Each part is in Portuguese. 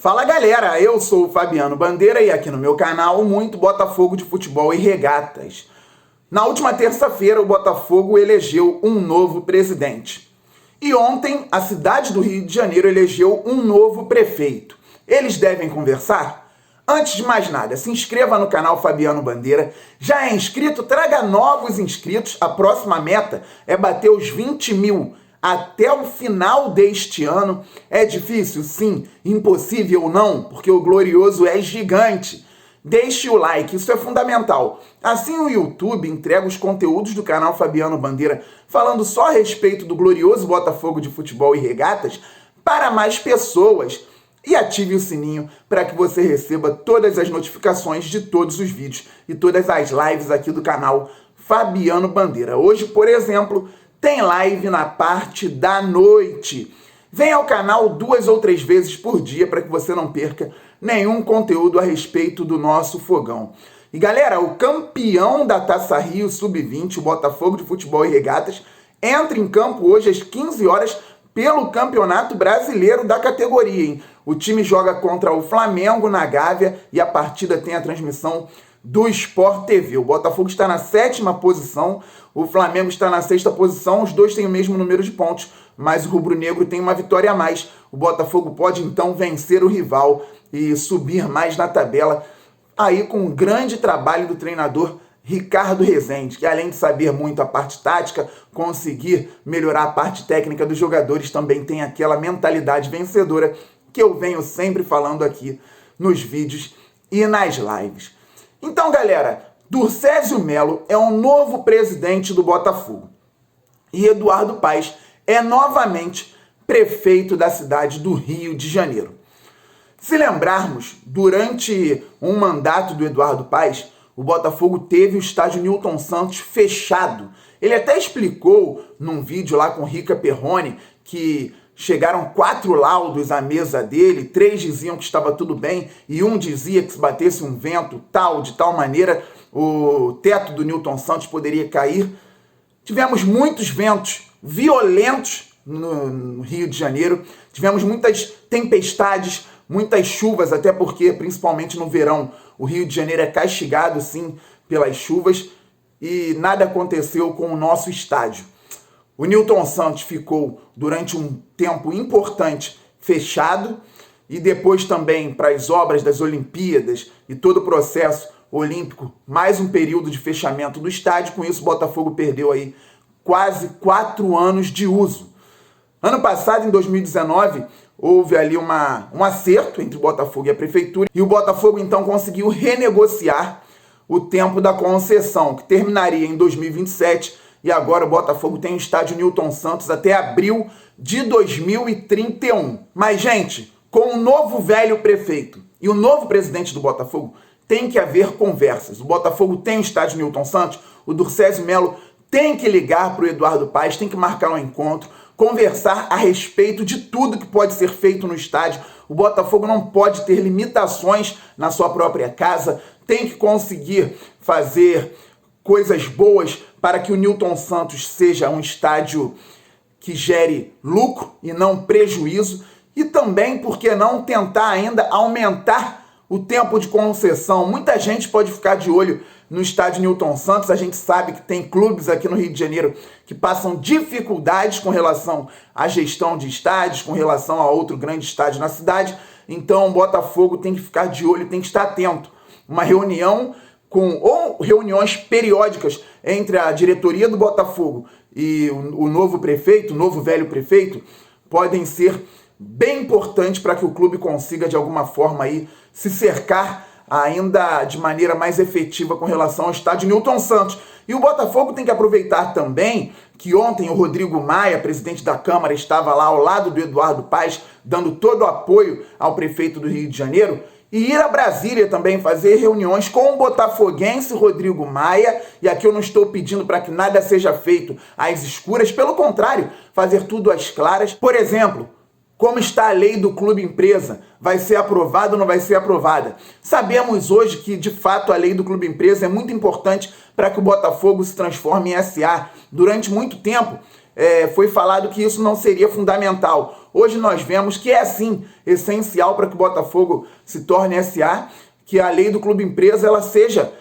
Fala galera, eu sou o Fabiano Bandeira e aqui no meu canal muito Botafogo de futebol e regatas. Na última terça-feira o Botafogo elegeu um novo presidente. E ontem a cidade do Rio de Janeiro elegeu um novo prefeito. Eles devem conversar? Antes de mais nada, se inscreva no canal Fabiano Bandeira. Já é inscrito? Traga novos inscritos. A próxima meta é bater os 20 mil até o final deste ano. É difícil? Sim. Impossível? Não, porque o glorioso é gigante. Deixe o like, isso é fundamental. Assim o YouTube entrega os conteúdos do canal Fabiano Bandeira falando só a respeito do glorioso Botafogo de futebol e regatas para mais pessoas. E ative o sininho para que você receba todas as notificações de todos os vídeos e todas as lives aqui do canal Fabiano Bandeira. Hoje, por exemplo, tem live na parte da noite. Venha ao canal 2 ou 3 vezes por dia para que você não perca nenhum conteúdo a respeito do nosso fogão. E galera, o campeão da Taça Rio Sub-20, o Botafogo de futebol e regatas, entra em campo hoje às 15 horas pelo Campeonato Brasileiro da categoria, hein? O time joga contra o Flamengo na Gávea e a partida tem a transmissão do Sport TV. O Botafogo está na 7ª posição, o Flamengo está na 6ª posição, os dois têm o mesmo número de pontos, mas o rubro-negro tem uma vitória a mais. O Botafogo pode então vencer o rival e subir mais na tabela, aí com um grande trabalho do treinador Ricardo Rezende, que além de saber muito a parte tática, conseguir melhorar a parte técnica dos jogadores, também tem aquela mentalidade vencedora que eu venho sempre falando aqui nos vídeos e nas lives. Então, galera, Durcésio Melo é o novo presidente do Botafogo e Eduardo Paes é novamente prefeito da cidade do Rio de Janeiro. Se lembrarmos, durante um mandato do Eduardo Paes, o Botafogo teve o estádio Newton Santos fechado. Ele até explicou num vídeo lá com Rica Perrone que chegaram 4 laudos à mesa dele, 3 diziam que estava tudo bem e um dizia que se batesse um vento de tal maneira, o teto do Newton Santos poderia cair. Tivemos muitos ventos violentos no Rio de Janeiro, tivemos muitas tempestades, muitas chuvas, até porque, principalmente no verão, o Rio de Janeiro é castigado, sim, pelas chuvas, e nada aconteceu com o nosso estádio. O Newton Santos ficou, durante um tempo importante, fechado, e depois também, para as obras das Olimpíadas e todo o processo olímpico, mais um período de fechamento do estádio. Com isso, o Botafogo perdeu aí quase 4 anos de uso. Ano passado, em 2019, houve ali um acerto entre o Botafogo e a Prefeitura, e o Botafogo então conseguiu renegociar o tempo da concessão, que terminaria em 2027, e agora o Botafogo tem o estádio Newton Santos até abril de 2031. Mas, gente, com o novo velho prefeito e o novo presidente do Botafogo, tem que haver conversas. O Botafogo tem o estádio Newton Santos, o Durcésio Melo tem que ligar para o Eduardo Paes, tem que marcar um encontro, conversar a respeito de tudo que pode ser feito no estádio. O Botafogo não pode ter limitações na sua própria casa, tem que conseguir fazer coisas boas para que o Newton Santos seja um estádio que gere lucro e não prejuízo, e também, por que não, tentar ainda aumentar o tempo de concessão. Muita gente pode ficar de olho no estádio Newton Santos. A gente sabe que tem clubes aqui no Rio de Janeiro que passam dificuldades com relação à gestão de estádios, com relação a outro grande estádio na cidade. Então o Botafogo tem que ficar de olho, tem que estar atento. Uma reunião ou reuniões periódicas entre a diretoria do Botafogo e o novo prefeito, o novo velho prefeito, podem ser bem importantes para que o clube consiga de alguma forma aí se cercar ainda de maneira mais efetiva com relação ao estádio Newton Santos. E o Botafogo tem que aproveitar também que ontem o Rodrigo Maia, presidente da Câmara, estava lá ao lado do Eduardo Paes, dando todo o apoio ao prefeito do Rio de Janeiro, e ir a Brasília também fazer reuniões com o botafoguense Rodrigo Maia. E aqui eu não estou pedindo para que nada seja feito às escuras, pelo contrário, fazer tudo às claras. Por exemplo, como está a lei do clube empresa? Vai ser aprovada ou não vai ser aprovada? Sabemos hoje que, de fato, a lei do clube empresa é muito importante para que o Botafogo se transforme em SA. Durante muito tempo, foi falado que isso não seria fundamental. Hoje nós vemos que é sim essencial para que o Botafogo se torne SA, que a lei do clube empresa ela seja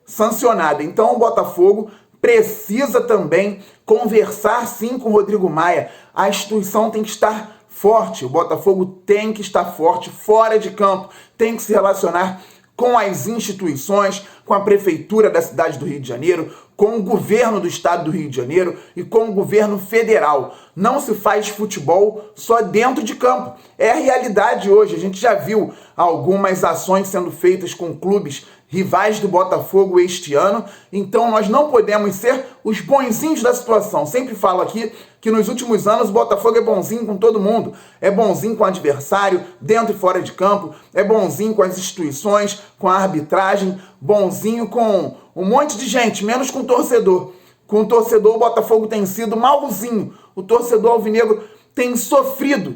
sancionada. Então o Botafogo precisa também conversar sim com o Rodrigo Maia. A instituição tem que estar forte, o Botafogo tem que estar forte fora de campo, tem que se relacionar com as instituições, com a prefeitura da cidade do Rio de Janeiro, com o governo do estado do Rio de Janeiro e com o governo federal. Não se faz futebol só dentro de campo. É a realidade hoje. A gente já viu algumas ações sendo feitas com clubes rivais do Botafogo este ano, então nós não podemos ser os bonzinhos da situação. Sempre falo aqui que nos últimos anos o Botafogo é bonzinho com todo mundo, é bonzinho com o adversário, dentro e fora de campo, é bonzinho com as instituições, com a arbitragem, bonzinho com um monte de gente, menos com o torcedor. Com o torcedor o Botafogo tem sido malzinho, o torcedor alvinegro tem sofrido.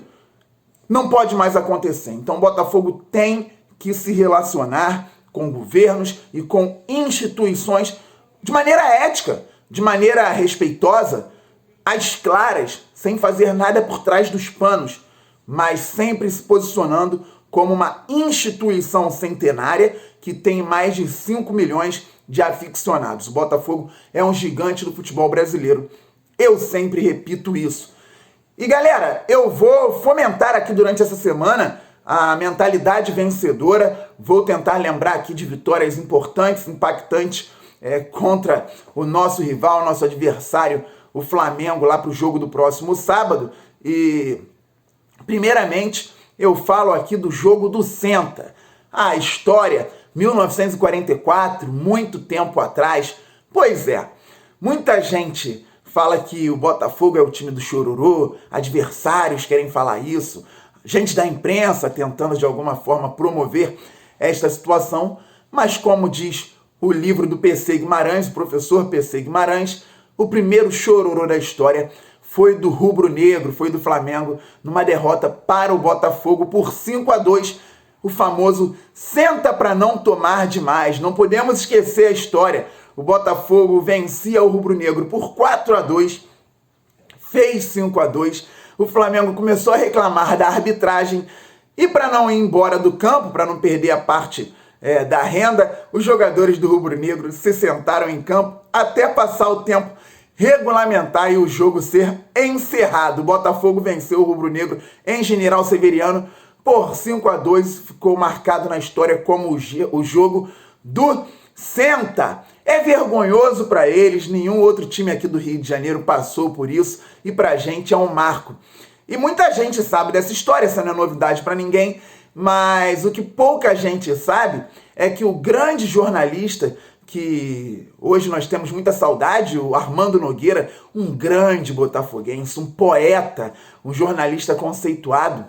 Não pode mais acontecer. Então o Botafogo tem que se relacionar com governos e com instituições de maneira ética, de maneira respeitosa, às claras, sem fazer nada por trás dos panos, mas sempre se posicionando como uma instituição centenária que tem mais de 5 milhões de aficionados. O Botafogo é um gigante do futebol brasileiro. Eu sempre repito isso. E galera, eu vou fomentar aqui durante essa semana a mentalidade vencedora. Vou tentar lembrar aqui de vitórias importantes, impactantes contra o nosso rival, nosso adversário, o Flamengo, lá para o jogo do próximo sábado. E, primeiramente, eu falo aqui do jogo do Senta. A história, 1944, muito tempo atrás. Pois é, muita gente fala que o Botafogo é o time do chororô, adversários querem falar isso, gente da imprensa tentando de alguma forma promover esta situação, mas como diz o livro do PC Guimarães, o professor PC Guimarães, o primeiro chororô da história foi do rubro-negro, foi do Flamengo, numa derrota para o Botafogo por 5-2, o famoso senta para não tomar demais. Não podemos esquecer a história. O Botafogo vencia o rubro-negro por 4-2, fez 5-2, o Flamengo começou a reclamar da arbitragem e para não ir embora do campo, para não perder a parte da renda, os jogadores do rubro-negro se sentaram em campo até passar o tempo regulamentar e o jogo ser encerrado. O Botafogo venceu o rubro-negro em General Severiano por 5-2, ficou marcado na história como o jogo do Senta. É vergonhoso para eles, nenhum outro time aqui do Rio de Janeiro passou por isso e pra gente é um marco. E muita gente sabe dessa história, essa não é novidade para ninguém, mas o que pouca gente sabe é que o grande jornalista que hoje nós temos muita saudade, o Armando Nogueira, um grande botafoguense, um poeta, um jornalista conceituado,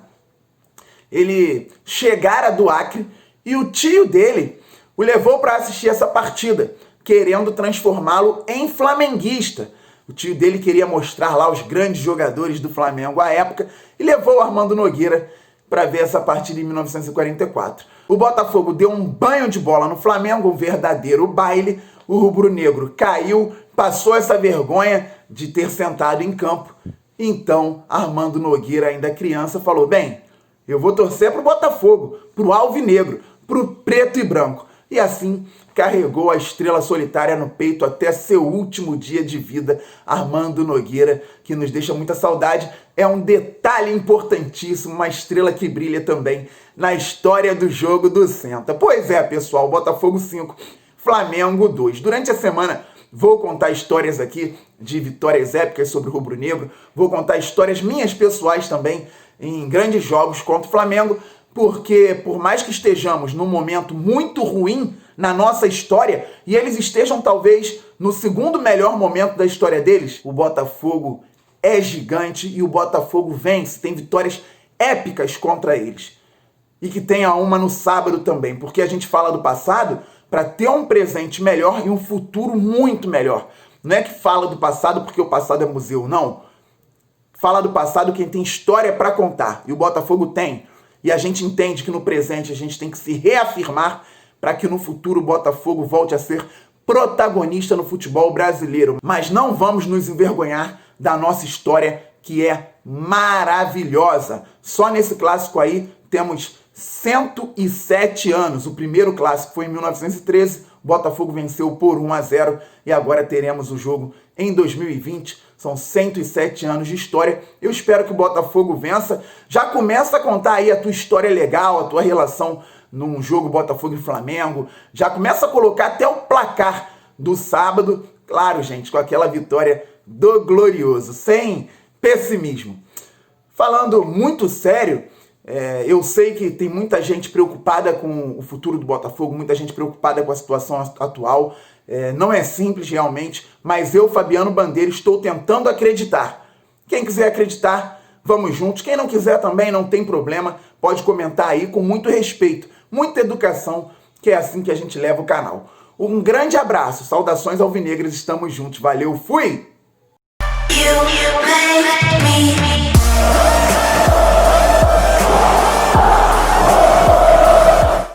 ele chegara do Acre e o tio dele o levou para assistir essa partida, querendo transformá-lo em flamenguista. O tio dele queria mostrar lá os grandes jogadores do Flamengo à época e levou o Armando Nogueira para ver essa partida em 1944. O Botafogo deu um banho de bola no Flamengo, um verdadeiro baile. O rubro-negro caiu, passou essa vergonha de ter sentado em campo. Então, Armando Nogueira, ainda criança, falou: bem, eu vou torcer para o Botafogo, para o alvinegro, para o preto e branco. E assim carregou a estrela solitária no peito até seu último dia de vida. Armando Nogueira, que nos deixa muita saudade, é um detalhe importantíssimo, uma estrela que brilha também na história do jogo do Senta. Pois é, pessoal, Botafogo 5, Flamengo 2. Durante a semana vou contar histórias aqui de vitórias épicas sobre o rubro-negro, vou contar histórias minhas pessoais também em grandes jogos contra o Flamengo, porque por mais que estejamos num momento muito ruim na nossa história, e eles estejam talvez no segundo melhor momento da história deles, o Botafogo é gigante e o Botafogo vence, tem vitórias épicas contra eles. E que tenha uma no sábado também, porque a gente fala do passado para ter um presente melhor e um futuro muito melhor. Não é que fala do passado porque o passado é museu, não. Fala do passado quem tem história para contar, e o Botafogo tem. E a gente entende que no presente a gente tem que se reafirmar para que no futuro o Botafogo volte a ser protagonista no futebol brasileiro. Mas não vamos nos envergonhar da nossa história, que é maravilhosa. Só nesse clássico aí temos 107 anos. O primeiro clássico foi em 1913, o Botafogo venceu por 1-0 e agora teremos o jogo em 2020. São 107 anos de história. Eu espero que o Botafogo vença. Já começa a contar aí a tua história legal, a tua relação num jogo Botafogo e Flamengo. Já começa a colocar até o placar do sábado. Claro, gente, com aquela vitória do Glorioso, sem pessimismo. Falando muito sério, eu sei que tem muita gente preocupada com o futuro do Botafogo, muita gente preocupada com a situação atual. Não é simples realmente, mas eu, Fabiano Bandeira, estou tentando acreditar. Quem quiser acreditar, vamos juntos. Quem não quiser também, não tem problema, pode comentar aí com muito respeito, muita educação, que é assim que a gente leva o canal. Um grande abraço, saudações alvinegras, estamos juntos, valeu, fui! You make me